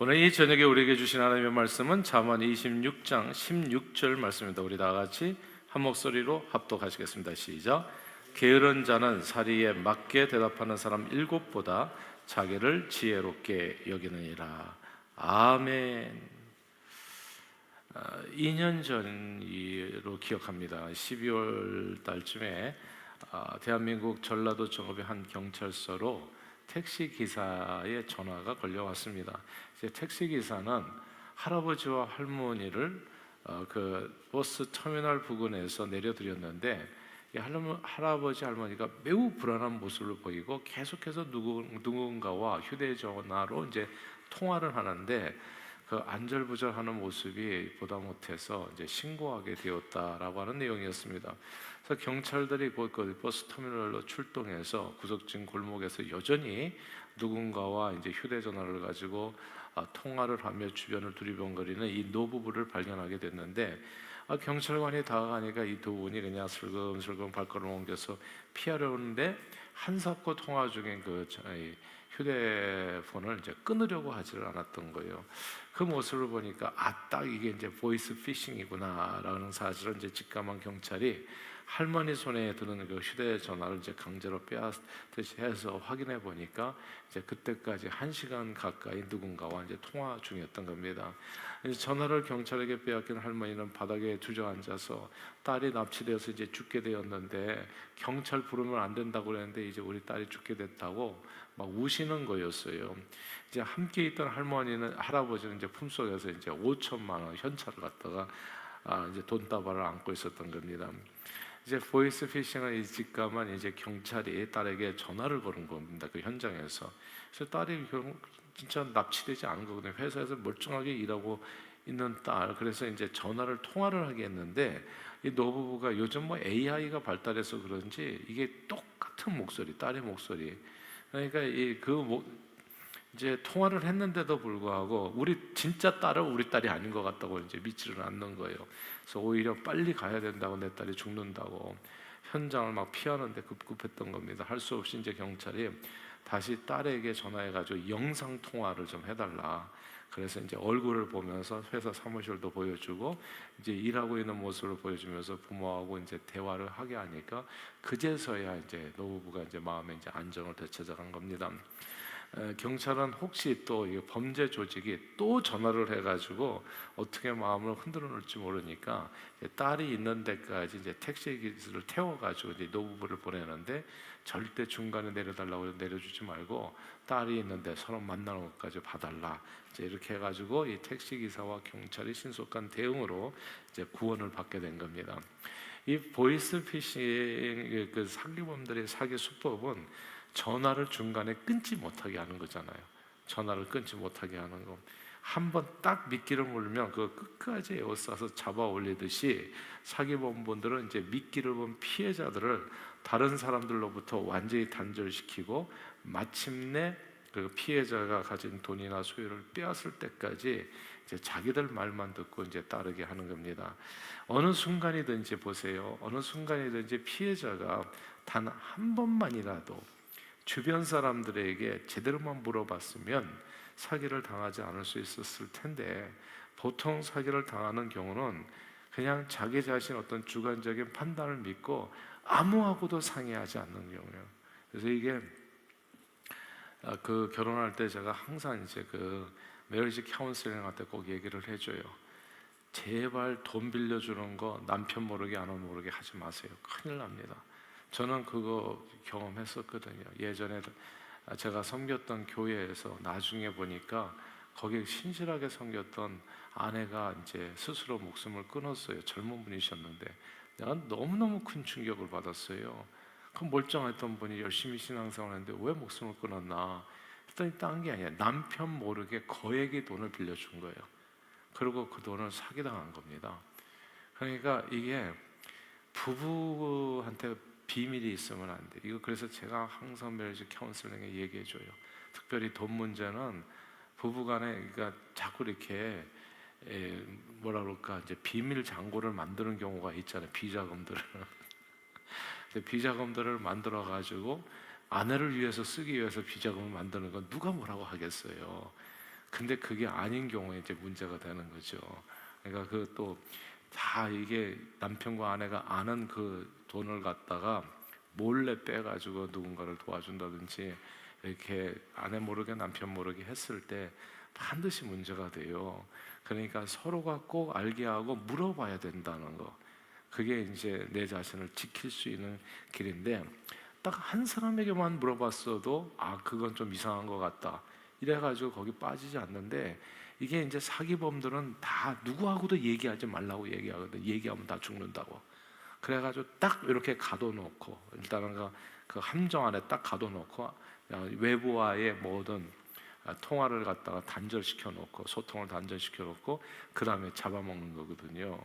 오늘 이 저녁에 우리에게 주신 하나님의 말씀은 잠언 26장 16절 말씀입니다. 우리 다 같이 한 목소리로 합독하시겠습니다. 시작. 게으른 자는 사리에 맞게 대답하는 사람 일곱보다 자기를 지혜롭게 여기느니라. 아멘. 2년 전으로 기억합니다. 12월 달쯤에 대한민국 전라도 정읍의 한 경찰서로 택시 기사의 전화가 걸려왔습니다. 이제 택시 기사는 할아버지와 할머니를 그 버스 터미널 부근에서 내려드렸는데 이 할아버지 할머니가 매우 불안한 모습을 보이고 계속해서 누군가와 휴대전화로 이제 통화를 하는데 그 안절부절하는 모습이 보다 못해서 이제 신고하게 되었다라고 하는 내용이었습니다. 그래서 경찰들이 곧 그 버스 터미널로 출동해서 구석진 골목에서 여전히 누군가와 이제 휴대전화를 가지고 통화를 하며 주변을 두리번거리는 이 노부부를 발견하게 됐는데 경찰관이 다가가니까 이 두 분이 그냥 슬금슬금 발걸음을 옮겨서 피하려는데 한사코 통화 중인 그 휴대폰을 이제 끊으려고 하지를 않았던 거예요. 그 모습을 보니까 딱 이게 이제 보이스 피싱이구나라는 사실을 이제 직감한 경찰이 할머니 손에 드는 그 휴대전화를 이제 강제로 빼앗듯이 해서 확인해 보니까 이제 그때까지 1시간 가까이 누군가와 이제 통화 중이었던 겁니다. 전화를 경찰에게 빼앗긴 할머니는 바닥에 주저앉아서 딸이 납치되어서 이제 죽게 되었는데 경찰 부르면 안 된다고 그랬는데 이제 우리 딸이 죽게 됐다고 막 우시는 거였어요. 이제 함께 있던 할아버지는 이제 품속에서 이제 5천만 원 현찰을 갖다가 이제 돈다발을 안고 있었던 겁니다. 이제 보이스 피싱을 직감한 이제 경찰이 딸에게 전화를 걸은 겁니다. 그 현장에서. 그래서 딸이 진짜 납치되지 않은 거거든요. 회사에서 멀쩡하게 일하고 있는 딸. 그래서 이제 통화를 하게 했는데 이 노부부가 요즘 뭐 AI가 발달해서 그런지 이게 똑같은 목소리, 딸의 목소리. 그러니까 이제 통화를 했는데도 불구하고 우리 진짜 딸은 우리 딸이 아닌 것 같다고 이제 믿지를 않는 거예요. 그래서 오히려 빨리 가야 된다고, 내 딸이 죽는다고 현장을 막 피하는데 급급했던 겁니다. 할 수 없이 이제 경찰이 다시 딸에게 전화해가지고 영상 통화를 좀 해달라. 그래서 이제 얼굴을 보면서 회사 사무실도 보여주고 이제 일하고 있는 모습을 보여주면서 부모하고 이제 대화를 하게 하니까 그제서야 이제 노부부가 이제 마음에 이제 안정을 되찾아간 겁니다. 경찰은 혹시 또 범죄 조직이 또 전화를 해가지고 어떻게 마음을 흔들어 놓을지 모르니까 딸이 있는 데까지 이제 택시 기사를 태워가지고 이제 노부부를 보내는데 절대 중간에 내려달라고 해서 내려주지 말고 딸이 있는데 서로 만나는 것까지 봐달라. 이제 이렇게 해가지고 이 택시 기사와 경찰이 신속한 대응으로 이제 구원을 받게 된 겁니다. 이 보이스 피싱 그 사기범들의 사기 수법은 전화를 중간에 끊지 못하게 하는 거잖아요. 전화를 끊지 못하게 하는 거. 한번 딱 미끼를 물면 그 끝까지 에워싸서 잡아 올리듯이 사기범분들은 이제 미끼를 본 피해자들을 다른 사람들로부터 완전히 단절시키고 마침내 그 피해자가 가진 돈이나 소유를 빼앗을 때까지 이제 자기들 말만 듣고 이제 따르게 하는 겁니다. 어느 순간이든지 보세요. 어느 순간이든지 피해자가 단 한 번만이라도 주변 사람들에게 제대로만 물어봤으면 사기를 당하지 않을 수 있었을 텐데 보통 사기를 당하는 경우는 그냥 자기 자신 어떤 주관적인 판단을 믿고 아무하고도 상의하지 않는 경우예요. 그래서 이게 그 결혼할 때 제가 항상 이제 그 메리지 카운슬링 할 때 꼭 얘기를 해줘요. 제발 돈 빌려주는 거 남편 모르게 아내 모르게 하지 마세요. 큰일 납니다. 저는 그거 경험했었거든요. 예전에 제가 섬겼던 교회에서 나중에 보니까 거기에 신실하게 섬겼던 아내가 이제 스스로 목숨을 끊었어요. 젊은 분이셨는데 내가 너무너무 큰 충격을 받았어요. 그 멀쩡했던 분이 열심히 신앙생활을 했는데 왜 목숨을 끊었나 했더니 딴 게 아니라 남편 모르게 거액의 돈을 빌려준 거예요. 그리고 그 돈을 사기당한 겁니다. 그러니까 이게 부부한테 비밀이 있으면 안 돼. 이거 그래서 제가 항상 메리지 카운슬링에 얘기해줘요. 특별히 돈 문제는 부부간에 그러니까 자꾸 이렇게 뭐라 그럴까 이제 비밀 잔고를 만드는 경우가 있잖아요. 비자금들을 만들어 가지고 아내를 위해서 쓰기 위해서 비자금을 만드는 건 누가 뭐라고 하겠어요. 근데 그게 아닌 경우에 이제 문제가 되는 거죠. 그러니까 그 또 다 이게 남편과 아내가 아는 그 돈을 갖다가 몰래 빼가지고 누군가를 도와준다든지 이렇게 아내 모르게 남편 모르게 했을 때 반드시 문제가 돼요. 그러니까 서로가 꼭 알게 하고 물어봐야 된다는 거. 그게 이제 내 자신을 지킬 수 있는 길인데, 딱 한 사람에게만 물어봤어도 그건 좀 이상한 것 같다 이래가지고 거기 빠지지 않는데, 이게 이제 사기범들은 다 누구하고도 얘기하지 말라고 얘기하거든. 얘기하면 다 죽는다고. 그래가지고 딱 이렇게 가둬놓고, 일단은 그 함정 안에 딱 가둬놓고 외부와의 모든 통화를 갖다가 단절시켜 놓고, 소통을 단절시켜 놓고 그 다음에 잡아먹는 거거든요.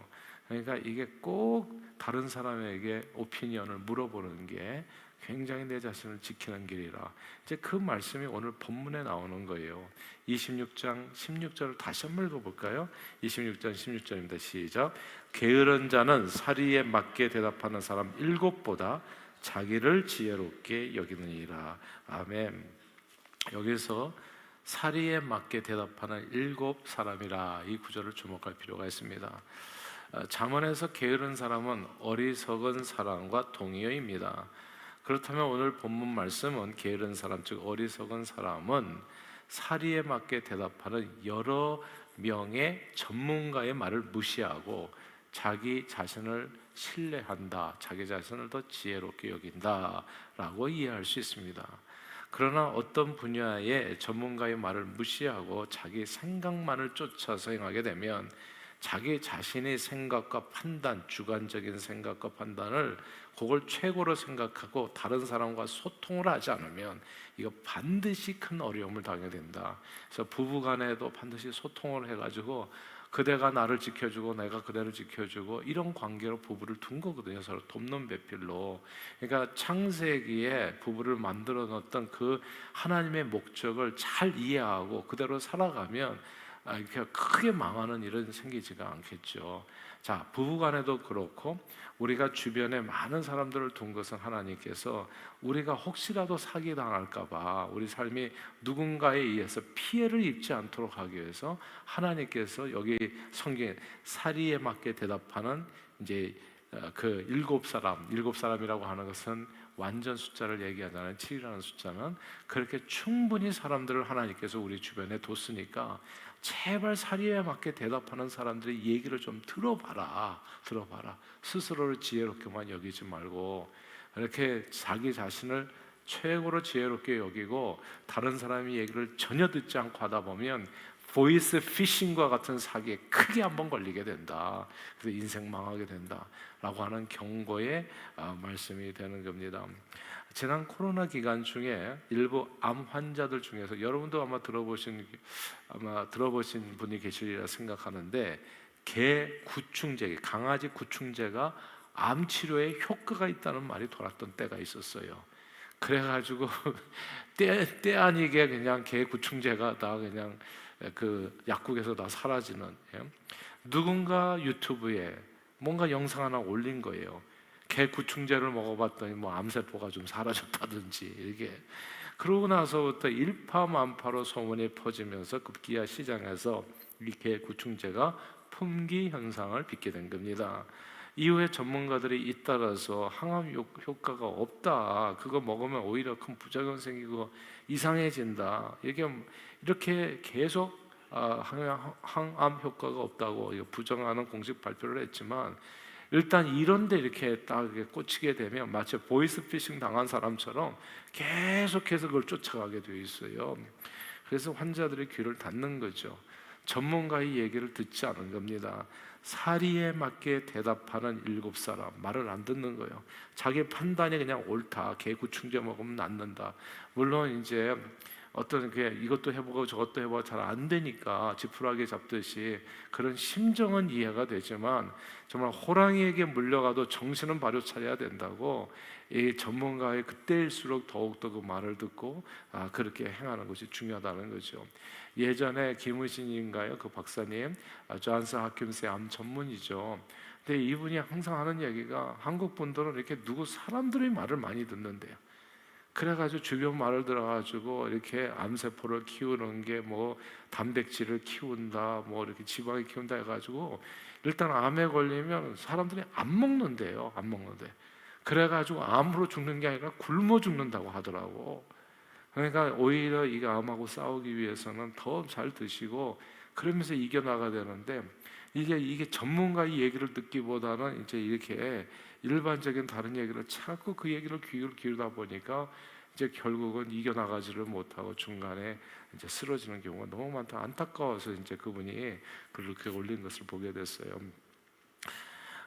그러니까 이게 꼭 다른 사람에게 오피니언을 물어보는 게 굉장히 내 자신을 지키는 길이라, 이제 그 말씀이 오늘 본문에 나오는 거예요. 26장 16절을 다시 한번 읽어볼까요? 26장 16절입니다. 시작. 게으른 자는 사리에 맞게 대답하는 사람 7보다 자기를 지혜롭게 여기느니라. 아멘. 여기서 사리에 맞게 대답하는 7사람이라, 이 구절을 주목할 필요가 있습니다. 잠언에서 게으른 사람은 어리석은 사람과 동의어입니다. 그렇다면 오늘 본문 말씀은 게으른 사람, 즉 어리석은 사람은 사리에 맞게 대답하는 여러 명의 전문가의 말을 무시하고 자기 자신을 신뢰한다, 자기 자신을 더 지혜롭게 여긴다라고 이해할 수 있습니다. 그러나 어떤 분야의 전문가의 말을 무시하고 자기 생각만을 쫓아서 행하게 되면 자기 자신의 생각과 판단, 주관적인 생각과 판단을 그걸 최고로 생각하고 다른 사람과 소통을 하지 않으면 이거 반드시 큰 어려움을 당하게 된다. 그래서 부부간에도 반드시 소통을 해가지고 그대가 나를 지켜주고 내가 그대를 지켜주고 이런 관계로 부부를 둔 거거든요. 서로 돕는 배필로. 그러니까 창세기에 부부를 만들어 놓았던 그 하나님의 목적을 잘 이해하고 그대로 살아가면 이렇게 크게 망하는 일은 생기지가 않겠죠. 자, 부부간에도 그렇고 우리가 주변에 많은 사람들을 둔 것은 하나님께서 우리가 혹시라도 사기당할까봐 우리 삶이 누군가에 의해서 피해를 입지 않도록 하기 위해서 하나님께서 여기 성경에 사리에 맞게 대답하는 이제 그 7사람, 7사람이라고 하는 것은 완전 숫자를 얘기하잖아요. 7이라는 숫자는 그렇게 충분히 사람들을 하나님께서 우리 주변에 뒀으니까 제발 사리에 맞게 대답하는 사람들의 얘기를 좀 들어봐라. 스스로를 지혜롭게만 여기지 말고 이렇게 자기 자신을 최고로 지혜롭게 여기고 다른 사람의 얘기를 전혀 듣지 않고 하다 보면 보이스 피싱과 같은 사기에 크게 한번 걸리게 된다. 그래서 인생 망하게 된다라고 하는 경고의 말씀이 되는 겁니다. 지난 코로나 기간 중에 일부 암 환자들 중에서 여러분도 아마 들어보신 분이 계시리라 생각하는데, 개 구충제, 강아지 구충제가 암 치료에 효과가 있다는 말이 돌았던 때가 있었어요. 그래가지고 때 아니게 그냥 개 구충제가 다 그냥 그 약국에서 다 사라지는, 누군가 유튜브에 뭔가 영상 하나 올린 거예요. 개 구충제를 먹어봤더니 뭐 암세포가 좀 사라졌다든지 이게. 그러고 나서부터 일파만파로 소문이 퍼지면서 급기야 시장에서 이 개 구충제가 품귀 현상을 빚게 된 겁니다. 이후에 전문가들이 잇따라서 항암 효과가 없다, 그거 먹으면 오히려 큰 부작용 생기고 이상해진다, 이게 이렇게 계속 항암 효과가 없다고 부정하는 공식 발표를 했지만, 일단 이런데 이렇게 딱 꽂히게 되면 마치 보이스피싱 당한 사람처럼 계속해서 그걸 쫓아가게 되어 있어요. 그래서 환자들의 귀를 닫는 거죠. 전문가의 얘기를 듣지 않은 겁니다. 사리에 맞게 대답하는 7사람, 말을 안 듣는 거예요. 자기 판단이 그냥 옳다, 개 구충제 먹으면 낫는다. 물론 이제 어떤 게 이것도 해보고 저것도 해보고 잘 안 되니까 지푸라기 잡듯이 그런 심정은 이해가 되지만, 정말 호랑이에게 물려가도 정신은 바로 차려야 된다고, 이 전문가의 그때일수록 더욱더 그 말을 듣고 그렇게 행하는 것이 중요하다는 거죠. 예전에 김의신인가요? 그 박사님, 존스 홉킨스의 암 전문이죠. 근데 이분이 항상 하는 얘기가, 한국 분들은 이렇게 누구 사람들의 말을 많이 듣는데요. 그래가지고 주변 말을 들어가지고 이렇게 암세포를 키우는 게 뭐 단백질을 키운다, 뭐 이렇게 지방을 키운다 해가지고 일단 암에 걸리면 사람들이 안 먹는데요, 안 먹는데. 그래가지고 암으로 죽는 게 아니라 굶어 죽는다고 하더라고. 그러니까 오히려 이 암하고 싸우기 위해서는 더 잘 드시고 그러면서 이겨나가야 되는데 이게 전문가의 얘기를 듣기보다는 이제 이렇게 일반적인 다른 얘기를 자꾸 그 얘기를 귀를 기울다 보니까 이제 결국은 이겨나가지를 못하고 중간에 이제 쓰러지는 경우가 너무 많다. 안타까워서 이제 그분이 그렇게 올린 것을 보게 됐어요.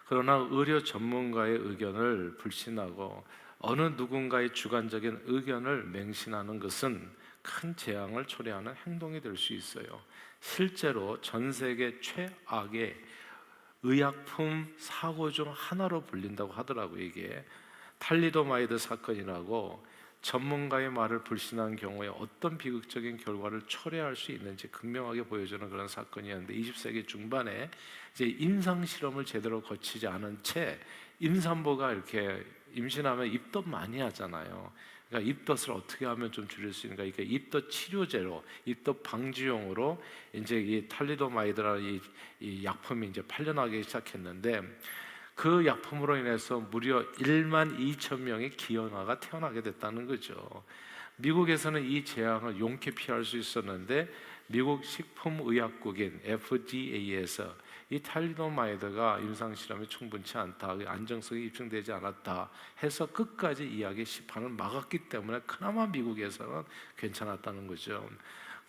그러나 의료 전문가의 의견을 불신하고 어느 누군가의 주관적인 의견을 맹신하는 것은 큰 재앙을 초래하는 행동이 될 수 있어요. 실제로 전 세계 최악의 의약품 사고 중 하나로 불린다고 하더라고요. 이게 탈리도마이드 사건이라고 전문가의 말을 불신한 경우에 어떤 비극적인 결과를 초래할 수 있는지 극명하게 보여주는 그런 사건이었는데 20세기 중반에 이제 임상 실험을 제대로 거치지 않은 채 임산부가 이렇게 임신하면 입덧 많이 하잖아요. 그러니까 입덧을 어떻게 하면 좀 줄일 수 있는가? 그러니까 입덧 치료제로, 입덧 방지용으로 이제 이 탈리도마이드라는 이 약품이 이제 팔려나가기 시작했는데 그 약품으로 인해서 무려 1만 2천 명의 기형아가 태어나게 됐다는 거죠. 미국에서는 이 재앙을 용케 피할 수 있었는데 미국 식품의약국인 FDA에서 이 탈리도마이드가 임상 실험이 충분치 않다, 안정성이 입증되지 않았다 해서 끝까지 이야기 시판을 막았기 때문에 그나마 미국에서는 괜찮았다는 거죠.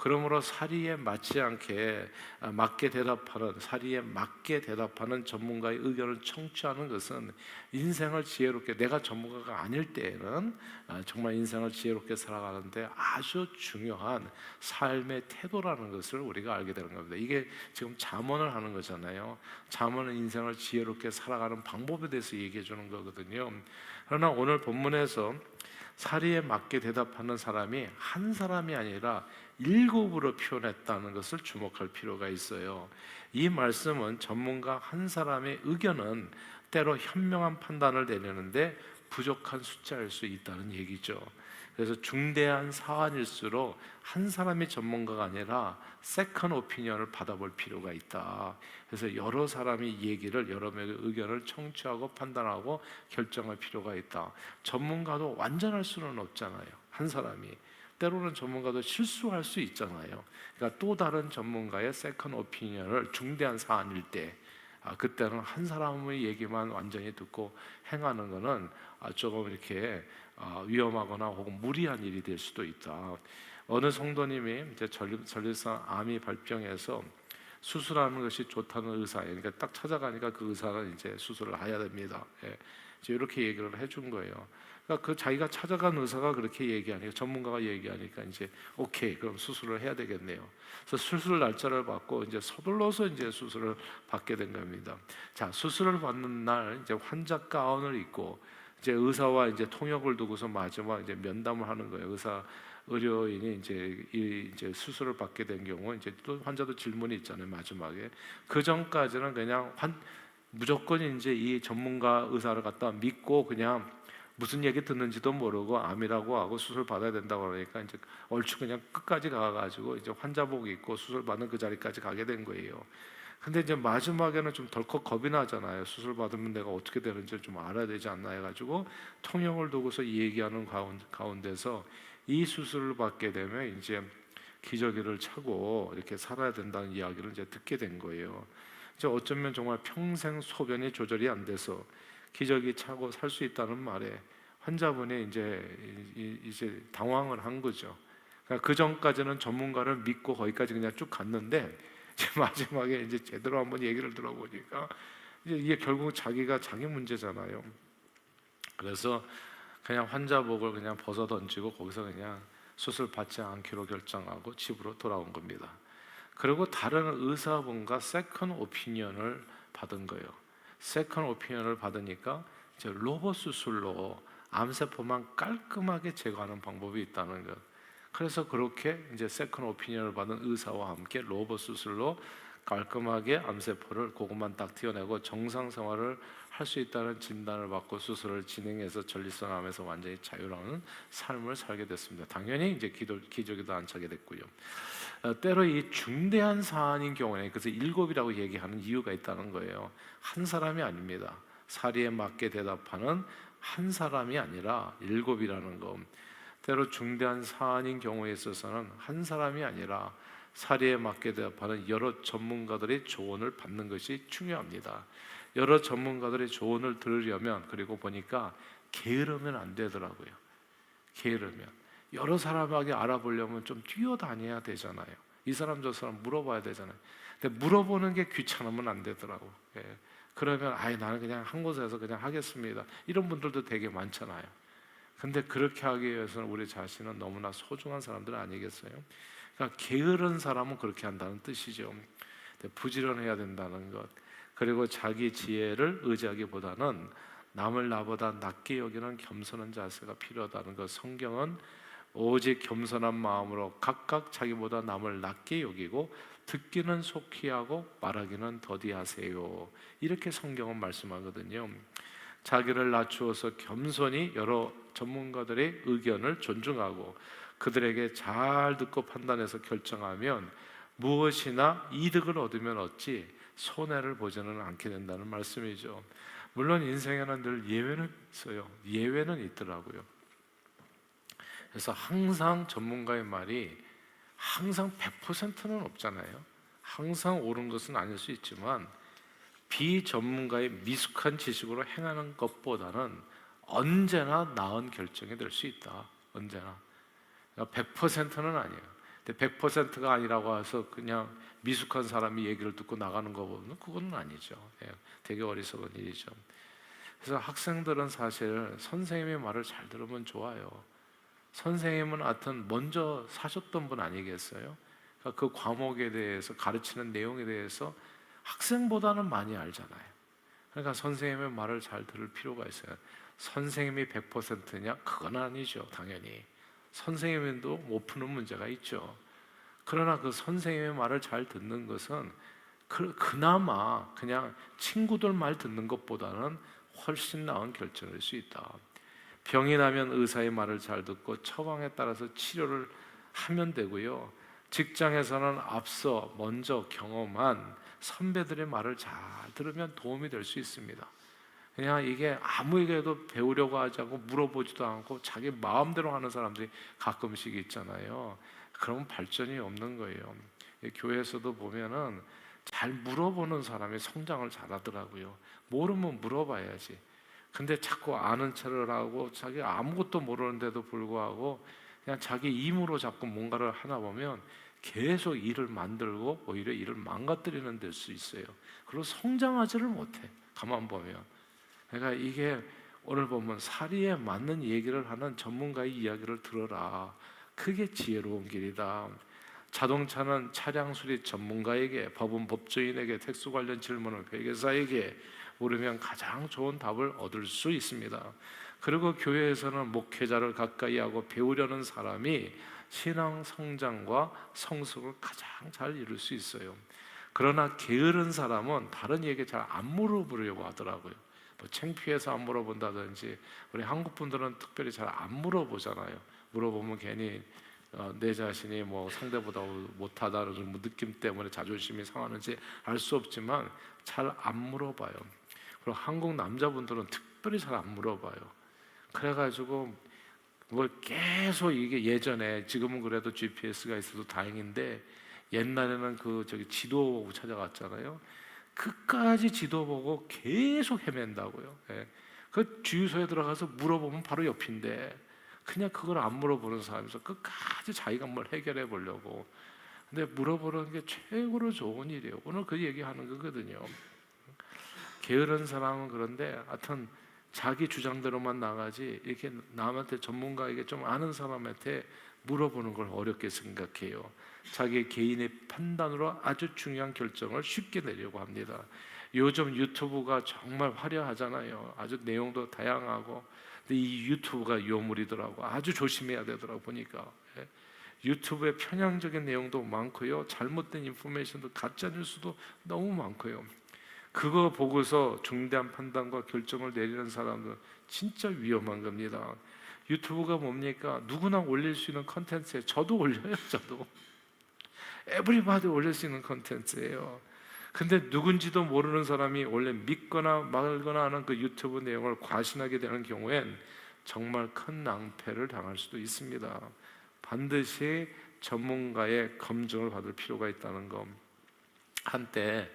그러므로 사리에 맞게 대답하는 전문가의 의견을 청취하는 것은 인생을 지혜롭게, 내가 전문가가 아닐 때에는 정말 인생을 지혜롭게 살아가는데 아주 중요한 삶의 태도라는 것을 우리가 알게 되는 겁니다. 이게 지금 잠언을 하는 거잖아요. 잠언은 인생을 지혜롭게 살아가는 방법에 대해서 얘기해 주는 거거든요. 그러나 오늘 본문에서 사리에 맞게 대답하는 사람이 한 사람이 아니라 7으로 표현했다는 것을 주목할 필요가 있어요. 이 말씀은 전문가 한 사람의 의견은 때로 현명한 판단을 내려는데 부족한 숫자일 수 있다는 얘기죠. 그래서 중대한 사안일수록 한 사람이 전문가가 아니라 세컨 오피니언을 받아볼 필요가 있다. 그래서 여러 사람이 여러 명의 의견을 청취하고 판단하고 결정할 필요가 있다. 전문가도 완전할 수는 없잖아요. 한 사람이. 때로는 전문가도 실수할 수 있잖아요. 그러니까 또 다른 전문가의 세컨 오피니언을 중대한 사안일 때 그때는 한 사람의 얘기만 완전히 듣고 행하는 것은 조금 이렇게 위험하거나 혹은 무리한 일이 될 수도 있다. 어느 성도님이 이제 전립선 암이 발병해서 수술하는 것이 좋다는 의사예요. 그러니까 딱 찾아가니까 그 의사는 이제 수술을 해야 됩니다. 예. 이제 이렇게 얘기를 해준 거예요. 그러니까 그 자기가 찾아간 의사가 그렇게 얘기하니까, 전문가가 얘기하니까 이제 오케이, 그럼 수술을 해야 되겠네요. 그래서 수술 날짜를 받고 이제 서둘러서 이제 수술을 받게 된 겁니다. 자, 수술을 받는 날 이제 환자 가운을 입고 이제 의사와 이제 통역을 두고서 마지막 이제 면담을 하는 거예요. 의료인이 이제 수술을 받게 된 경우 이제 또 환자도 질문이 있잖아요. 마지막에 그 전까지는 그냥 무조건 이제 이 전문가 의사를 갖다 믿고 그냥 무슨 얘기 듣는지도 모르고 암이라고 하고 수술 받아야 된다고 그러니까 이제 얼추 그냥 끝까지 가가지고 이제 환자복 입고 수술 받는 그 자리까지 가게 된 거예요. 근데 이제 마지막에는 좀 덜컥 겁이 나잖아요. 수술 받으면 내가 어떻게 되는지 좀 알아야 되지 않나 해가지고 통역을 두고서 얘기하는 가운데서 이 수술을 받게 되면 이제 기저귀를 차고 이렇게 살아야 된다는 이야기를 이제 듣게 된 거예요. 이제 어쩌면 정말 평생 소변이 조절이 안 돼서 기저귀 차고 살 수 있다는 말에 환자분이 이제 당황을 한 거죠. 그러니까 그 전까지는 전문가를 믿고 거기까지 그냥 쭉 갔는데 이제 마지막에 이제 제대로 한번 얘기를 들어보니까 이제 이게 결국 자기가 자기 문제잖아요. 그래서 그냥 환자복을 그냥 벗어 던지고 거기서 그냥 수술 받지 않기로 결정하고 집으로 돌아온 겁니다. 그리고 다른 의사분과 세컨 오피니언을 받은 거예요. 세컨 오피니언을 받으니까 이제 로봇 수술로 암세포만 깔끔하게 제거하는 방법이 있다는 것. 그래서 그렇게 이제 세컨 오피니언을 받은 의사와 함께 로봇 수술로 깔끔하게 암세포를 그것만 딱 띄어내고 정상 생활을 할 수 있다는 진단을 받고 수술을 진행해서 전립선 암에서 완전히 자유로운 삶을 살게 됐습니다. 당연히 이제 기저귀도 안 차게 됐고요. 때로 이 중대한 사안인 경우에 그래서 7이라고 얘기하는 이유가 있다는 거예요. 한 사람이 아닙니다. 사리에 맞게 대답하는 한 사람이 아니라 7이라는 거. 때로 중대한 사안인 경우에 있어서는 한 사람이 아니라 사리에 맞게 대답하는 여러 전문가들의 조언을 받는 것이 중요합니다. 여러 전문가들의 조언을 들으려면, 그리고 보니까 게으르면 안 되더라고요. 게으르면 여러 사람에게 알아보려면 좀 뛰어다녀야 되잖아요. 이 사람 저 사람 물어봐야 되잖아요. 근데 물어보는 게 귀찮으면 안 되더라고. 그러면 나는 그냥 한 곳에서 그냥 하겠습니다, 이런 분들도 되게 많잖아요. 근데 그렇게 하기 위해서는 우리 자신은 너무나 소중한 사람들 아니겠어요? 그러니까 게으른 사람은 그렇게 한다는 뜻이죠. 부지런해야 된다는 것, 그리고 자기 지혜를 의지하기보다는 남을 나보다 낮게 여기는 겸손한 자세가 필요하다는 것. 성경은 오직 겸손한 마음으로 각각 자기보다 남을 낮게 여기고 듣기는 속히 하고 말하기는 더디하세요, 이렇게 성경은 말씀하거든요. 자기를 낮추어서 겸손히 여러 전문가들의 의견을 존중하고 그들에게 잘 듣고 판단해서 결정하면 무엇이나 이득을 얻으면 얻지 손해를 보지는 않게 된다는 말씀이죠. 물론 인생에는 늘 예외는 있어요. 예외는 있더라고요. 그래서 항상 전문가의 말이 항상 100%는 없잖아요. 항상 옳은 것은 아닐 수 있지만 비전문가의 미숙한 지식으로 행하는 것보다는 언제나 나은 결정이 될 수 있다. 언제나. 100%는 아니에요. 근데 100%가 아니라고 해서 그냥 미숙한 사람이 얘기를 듣고 나가는 거 보면 그건 아니죠. 되게 어리석은 일이죠. 그래서 학생들은 사실 선생님의 말을 잘 들으면 좋아요. 선생님은 하여튼 먼저 사셨던 분 아니겠어요? 그러니까 그 과목에 대해서, 가르치는 내용에 대해서 학생보다는 많이 알잖아요. 그러니까 선생님의 말을 잘 들을 필요가 있어요. 선생님이 100%냐? 그건 아니죠, 당연히. 선생님도 못 푸는 문제가 있죠. 그러나 그 선생님의 말을 잘 듣는 것은 그나마 그냥 친구들 말 듣는 것보다는 훨씬 나은 결정일 수 있다. 병이 나면 의사의 말을 잘 듣고 처방에 따라서 치료를 하면 되고요. 직장에서는 앞서 먼저 경험한 선배들의 말을 잘 들으면 도움이 될 수 있습니다. 그냥 이게 아무에게도 배우려고 하지 않고 물어보지도 않고 자기 마음대로 하는 사람들이 가끔씩 있잖아요. 그러면 발전이 없는 거예요. 교회에서도 보면은 잘 물어보는 사람이 성장을 잘하더라고요. 모르면 물어봐야지. 근데 자꾸 아는 척을 하고 자기 아무것도 모르는데도 불구하고 그냥 자기 힘으로 자꾸 뭔가를 하나 보면 계속 일을 만들고 오히려 일을 망가뜨리는 될 수 있어요. 그리고 성장하지를 못해, 가만 보면. 그러니까 이게 오늘 보면 사리에 맞는 얘기를 하는 전문가의 이야기를 들어라. 그게 지혜로운 길이다. 자동차는 차량 수리 전문가에게, 법은 법조인에게, 택수 관련 질문은 회계사에게 물으면 가장 좋은 답을 얻을 수 있습니다. 그리고 교회에서는 목회자를 가까이 하고 배우려는 사람이 신앙 성장과 성숙을 가장 잘 이룰 수 있어요. 그러나 게으른 사람은 다른 얘기 잘 안 물어보려고 하더라고요. 뭐 창피해서 안 물어본다든지, 우리 한국 분들은 특별히 잘 안 물어보잖아요. 물어보면 괜히 내 자신이 뭐 상대보다 못하다는 뭐 느낌 때문에 자존심이 상하는지 알 수 없지만 잘 안 물어봐요. 그리고 한국 남자분들은 특별히 잘 안 물어봐요. 그래가지고 뭘 계속, 이게 예전에, 지금은 그래도 GPS가 있어도 다행인데 옛날에는 그 지도 보고 찾아갔잖아요. 끝까지 지도 보고 계속 헤맨다고요. 그 주유소에 들어가서 물어보면 바로 옆인데 그냥 그걸 안 물어보는 사람이서 끝까지 자기가 뭘 해결해 보려고. 근데 물어보는 게 최고로 좋은 일이에요. 오늘 그 얘기하는 거거든요. 게으른 사람은 그런데 하여튼 자기 주장대로만 나가지 이렇게 남한테, 전문가에게, 좀 아는 사람한테 물어보는 걸 어렵게 생각해요. 자기 개인의 판단으로 아주 중요한 결정을 쉽게 내려고 합니다. 요즘 유튜브가 정말 화려하잖아요. 아주 내용도 다양하고. 근데 이 유튜브가 요물이더라고. 아주 조심해야 되더라고 보니까. 유튜브에 편향적인 내용도 많고요. 잘못된 인포메이션도 가짜 뉴스도 너무 많고요. 그거 보고서 중대한 판단과 결정을 내리는 사람은 진짜 위험한 겁니다. 유튜브가 뭡니까? 누구나 올릴 수 있는 컨텐츠에 저도 올려요. 저도 에브리바디 올릴 수 있는 컨텐츠예요. 근데 누군지도 모르는 사람이 원래 믿거나 말거나 하는 그 유튜브 내용을 과신하게 되는 경우엔 정말 큰 낭패를 당할 수도 있습니다. 반드시 전문가의 검증을 받을 필요가 있다는 것. 한때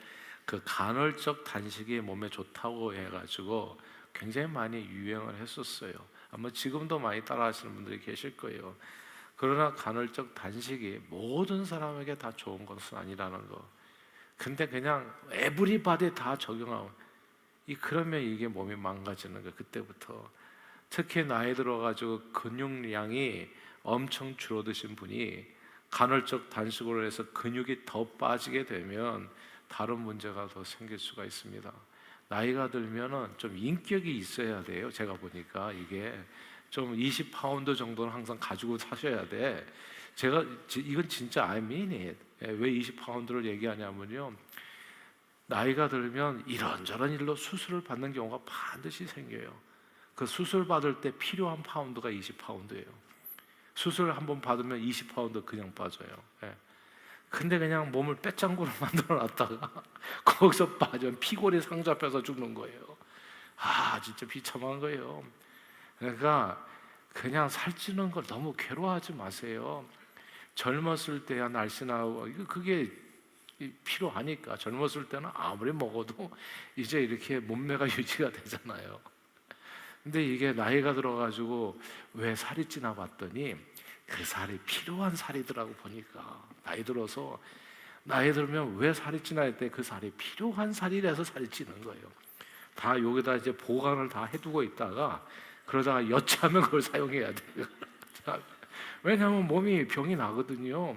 그 간헐적 단식이 몸에 좋다고 해가지고 굉장히 많이 유행을 했었어요. 아마 지금도 많이 따라하시는 분들이 계실 거예요. 그러나 간헐적 단식이 모든 사람에게 다 좋은 것은 아니라는 거. 근데 그냥 에브리바디 다 적용하고 그러면 이게 몸이 망가지는 거예요. 그때부터. 특히 나이 들어가지고 근육량이 엄청 줄어드신 분이 간헐적 단식으로 해서 근육이 더 빠지게 되면 다른 문제가 더 생길 수가 있습니다. 나이가 들면은 좀 인격이 있어야 돼요. 제가 보니까 이게 좀 20파운드 정도는 항상 가지고 사셔야 돼. 이건 진짜 I mean it. 왜 20파운드를 얘기하냐면요, 나이가 들면 이런저런 일로 수술을 받는 경우가 반드시 생겨요. 그 수술 받을 때 필요한 파운드가 20파운드예요. 수술을 한번 받으면 20파운드 그냥 빠져요. 근데 그냥 몸을 빼짱구로 만들어 놨다가 거기서 빠지면 피골이 상잡혀서 죽는 거예요. 진짜 비참한 거예요. 그러니까 그냥 살찌는 걸 너무 괴로워하지 마세요. 젊었을 때야 날씬하고 그게 필요하니까. 젊었을 때는 아무리 먹어도 이제 이렇게 몸매가 유지가 되잖아요. 근데 이게 나이가 들어가지고 왜 살이 찌나 봤더니 그 살이 필요한 살이더라고. 보니까 나이 들면 왜 살이 찌나 했더니 그 살이 필요한 살이라서 살이 찌는 거예요. 다 여기다 이제 보관을 다 해두고 있다가 그러다가 여차하면 그걸 사용해야 돼요. 왜냐하면 몸이 병이 나거든요.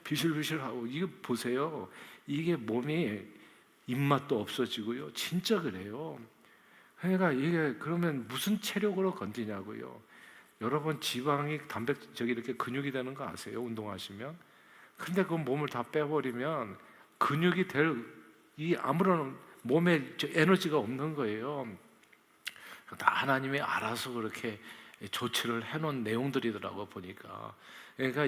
비실비실하고. 이거 보세요. 이게 몸이 입맛도 없어지고요. 진짜 그래요. 그러니까 이게 그러면 무슨 체력으로 건지냐고요. 여러분 지방이 이렇게 근육이 되는 거 아세요? 운동하시면. 근데 그 몸을 다 빼버리면 근육이 아무런 몸에 에너지가 없는 거예요. 다 하나님이 알아서 그렇게 조치를 해놓은 내용들이더라고 보니까. 그러니까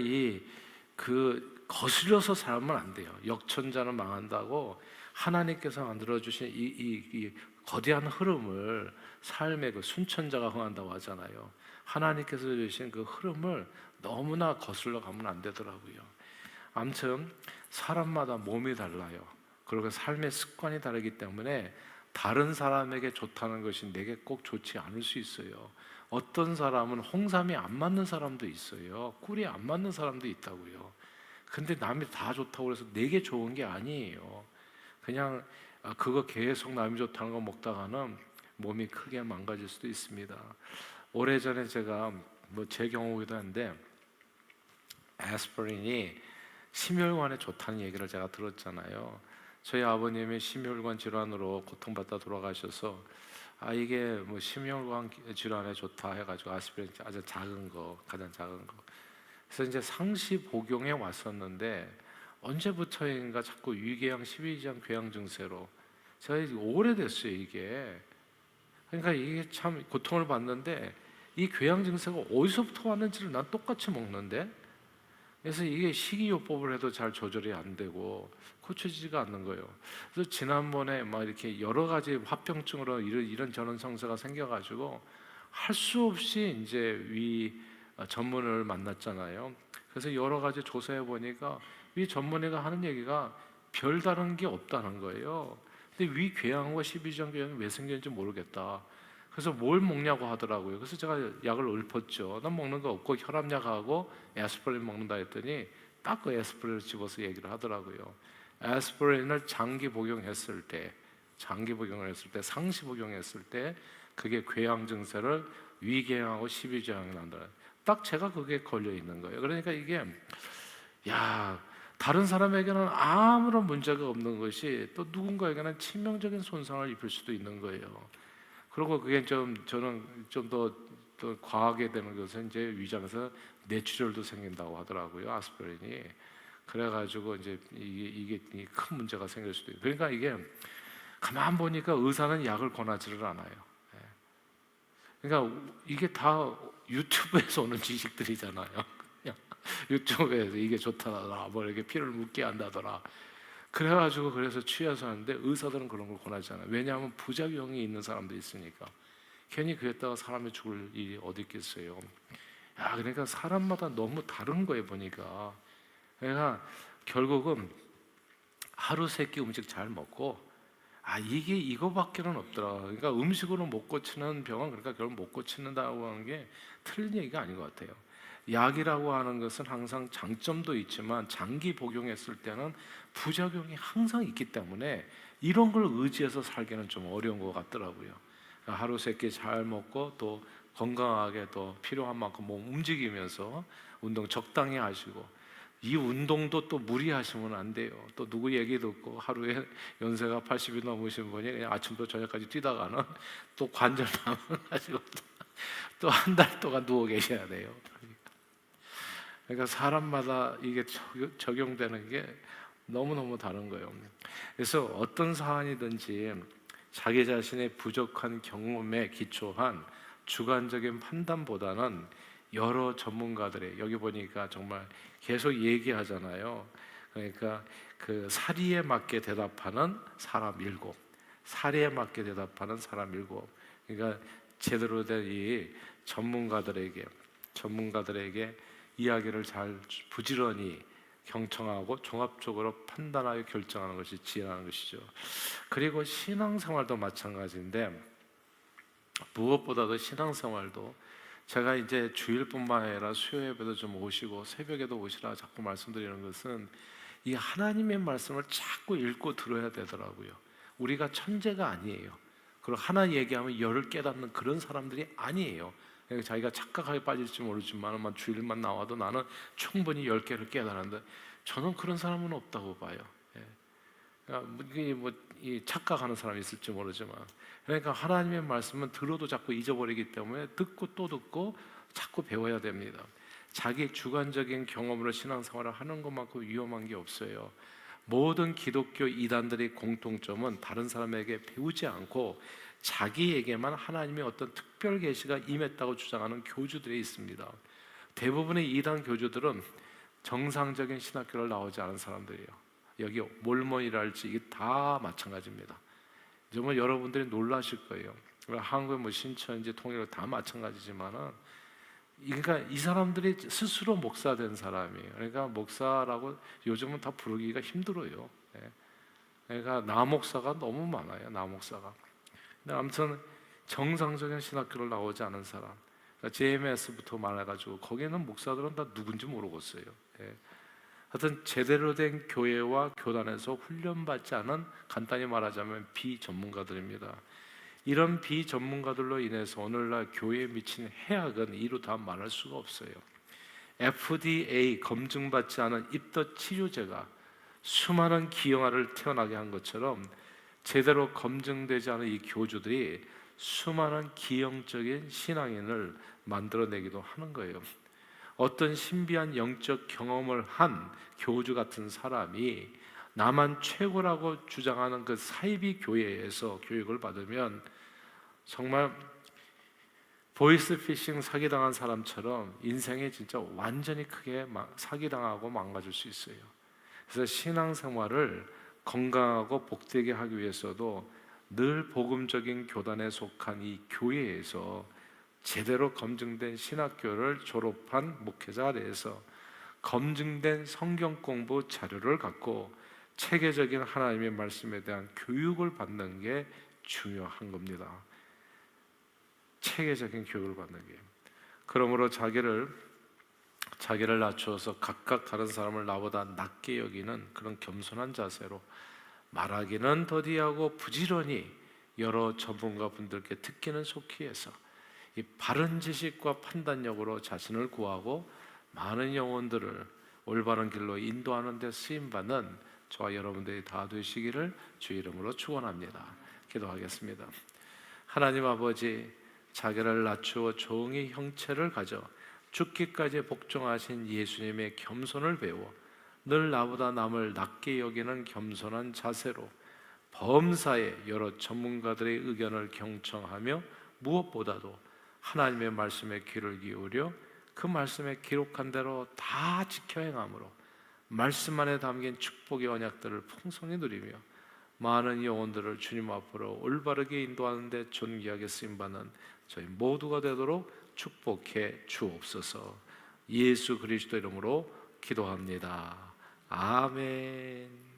거슬려서 살면 안 돼요. 역천자는 망한다고 하나님께서 만들어주신 이 거대한 흐름을, 삶의 그 순천자가 흥한다고 하잖아요. 하나님께서 주신 그 흐름을 너무나 거슬러 가면 안 되더라고요. 아무튼 사람마다 몸이 달라요. 그리고 삶의 습관이 다르기 때문에 다른 사람에게 좋다는 것이 내게 꼭 좋지 않을 수 있어요. 어떤 사람은 홍삼이 안 맞는 사람도 있어요. 꿀이 안 맞는 사람도 있다고요. 근데 남이 다 좋다고 해서 내게 좋은 게 아니에요. 그냥 그거 계속 남이 좋다는 거 먹다가는 몸이 크게 망가질 수도 있습니다. 오래전에 제가 제 경우이기도 한데 아스피린이 심혈관에 좋다는 얘기를 제가 들었잖아요. 저희 아버님이 심혈관 질환으로 고통받다 돌아가셔서 이게 심혈관 질환에 좋다 해가지고 아스피린 아주 작은 거, 가장 작은 거. 그래서 이제 상시 복용해 왔었는데 언제부터인가 자꾸 위궤양 12장 궤양 증세로 제가 오래됐어요 이게. 그러니까 이게 참 고통을 받는데 이 궤양 증세가 어디서부터 왔는지를 난 똑같이 먹는데, 그래서 이게 식이요법을 해도 잘 조절이 안 되고 고쳐지지가 않는 거예요. 그래서 지난번에 이렇게 여러 가지 화병증으로 이런 상태가 생겨가지고 할 수 없이 이제 위 전문의를 만났잖아요. 그래서 여러 가지 조사해 보니까 위 전문의가 하는 얘기가 별다른 게 없다는 거예요. 근데 위궤양과 12장 궤양이 왜 생겼는지 모르겠다. 그래서 뭘 먹냐고 하더라고요. 그래서 제가 약을 읊었죠. 난 먹는 거 없고 혈압약하고 에스피린 먹는다 했더니 딱 그 에스피린을 집어서 얘기를 하더라고요. 에스피린을 장기 복용했을 때, 상시 복용했을 때 그게 궤양 증세를 위궤양하고 12궤양이 난다. 딱 제가 그게 걸려 있는 거예요. 그러니까 이게 다른 사람에게는 아무런 문제가 없는 것이 또 누군가에게는 치명적인 손상을 입힐 수도 있는 거예요. 그리고 그게 저는 좀 더 또 과하게 되는 것은 이제 위장에서 뇌출혈도 생긴다고 하더라고요. 아스피린이. 그래가지고 이제 이게 큰 문제가 생길 수도 있고. 그러니까 이게 가만 보니까 의사는 약을 권하지를 않아요. 예. 그러니까 이게 다 유튜브에서 오는 지식들이잖아요. 그냥 유튜브에서 이게 좋다더라, 뭐 이렇게 피를 묻게 한다더라. 그래가지고 그래서 취해서 하는데 의사들은 그런 걸 권하잖아요. 왜냐하면 부작용이 있는 사람도 있으니까. 괜히 그랬다가 사람이 죽을 일이 어디 있겠어요. 야, 그러니까 사람마다 너무 다른 거예요 보니까. 그러니까 결국은 하루 세 끼 음식 잘 먹고 이게 이거밖에는 없더라. 그러니까 음식으로 못 고치는 병은 그러니까 결국 못 고치는다고 하는 게 틀린 얘기가 아닌 것 같아요. 약이라고 하는 것은 항상 장점도 있지만 장기 복용했을 때는 부작용이 항상 있기 때문에 이런 걸 의지해서 살기는 좀 어려운 것 같더라고요. 그러니까 하루 세 끼 잘 먹고 또 건강하게 또 필요한 만큼 몸 움직이면서 운동 적당히 하시고, 이 운동도 또 무리하시면 안 돼요. 또 누구 얘기 듣고 하루에 연세가 80이 넘으신 분이 그냥 아침부터 저녁까지 뛰다가는 또 관절염을 가지고 또 한 달 동안 누워 계셔야 돼요. 그러니까 사람마다 이게 적용되는 게 너무너무 다른 거예요. 그래서 어떤 사안이든지 자기 자신의 부족한 경험에 기초한 주관적인 판단보다는 여러 전문가들의, 여기 보니까 정말 계속 얘기하잖아요. 그러니까 그 사리에 맞게 대답하는 사람 7, 사리에 맞게 대답하는 사람 7. 그러니까 제대로 된 이 전문가들에게 이야기를 잘 부지런히 경청하고 종합적으로 판단하여 결정하는 것이 지혜라는 것이죠. 그리고 신앙생활도 마찬가지인데, 무엇보다도 신앙생활도 제가 이제 주일뿐만 아니라 수요예배도 좀 오시고 새벽에도 오시라 자꾸 말씀드리는 것은 이 하나님의 말씀을 자꾸 읽고 들어야 되더라고요. 우리가 천재가 아니에요. 그리고 하나 얘기하면 열을 깨닫는 그런 사람들이 아니에요. 자기가 착각하게 빠질지 모르지만 주일만 나와도 나는 충분히 10개를 깨달았는데, 저는 그런 사람은 없다고 봐요. 그러니까 이 착각하는 사람이 있을지 모르지만, 그러니까 하나님의 말씀은 들어도 자꾸 잊어버리기 때문에 듣고 또 듣고 자꾸 배워야 됩니다. 자기 주관적인 경험으로 신앙생활을 하는 것만큼 위험한 게 없어요. 모든 기독교 이단들의 공통점은 다른 사람에게 배우지 않고 자기에게만 하나님의 어떤 특별 계시가 임했다고 주장하는 교주들이 있습니다. 대부분의 이단 교주들은 정상적인 신학교를 나오지 않은 사람들이에요. 여기 몰몬이랄지 이게 다 마찬가지입니다. 정말 여러분들이 놀라실 거예요. 한국의 신천지 통일교 다 마찬가지지만은, 그러니까 이 사람들이 스스로 목사된 사람이에요. 그러니까 목사라고 요즘은 다 부르기가 힘들어요. 그러니까 나목사가 너무 많아요. 나목사가. 근데 아무튼 정상적인 신학교를 나오지 않은 사람, 그러니까 JMS부터 말해가지고 거기는 목사들은 다 누군지 모르겠어요. 하여튼 제대로 된 교회와 교단에서 훈련받지 않은, 간단히 말하자면 비전문가들입니다. 이런 비전문가들로 인해서 오늘날 교회에 미친 해악은 이루 다 말할 수가 없어요. FDA 검증받지 않은 입덧 치료제가 수많은 기형아를 태어나게 한 것처럼 제대로 검증되지 않은 이 교주들이 수많은 기형적인 신앙인을 만들어내기도 하는 거예요. 어떤 신비한 영적 경험을 한 교주 같은 사람이 나만 최고라고 주장하는 그 사이비 교회에서 교육을 받으면 정말 보이스피싱 사기당한 사람처럼 인생에 진짜 완전히 크게 사기당하고 망가질 수 있어요. 그래서 신앙생활을 건강하고 복되게 하기 위해서도 늘 복음적인 교단에 속한 이 교회에서 제대로 검증된 신학교를 졸업한 목회자 아래에서 검증된 성경 공부 자료를 갖고 체계적인 하나님의 말씀에 대한 교육을 받는 게 중요한 겁니다. 체계적인 교육을 받는 게. 그러므로 자기를 낮추어서 각각 다른 사람을 나보다 낮게 여기는 그런 겸손한 자세로 말하기는 더디하고 부지런히 여러 전문가 분들께 듣기는 속히 해서 이 바른 지식과 판단력으로 자신을 구하고 많은 영혼들을 올바른 길로 인도하는 데 쓰임받는 저와 여러분들이 다 되시기를 주 이름으로 축원합니다. 기도하겠습니다. 하나님 아버지, 자기를 낮추어 종의 형체를 가져 죽기까지 복종하신 예수님의 겸손을 배워 늘 나보다 남을 낮게 여기는 겸손한 자세로 범사의 여러 전문가들의 의견을 경청하며 무엇보다도 하나님의 말씀에 귀를 기울여 그 말씀에 기록한 대로 다 지켜 행함으로 말씀 안에 담긴 축복의 언약들을 풍성히 누리며 많은 영혼들을 주님 앞으로 올바르게 인도하는 데 존귀하게 쓰임받는 저희 모두가 되도록 축복해 주옵소서. 예수 그리스도 이름으로 기도합니다. 아멘.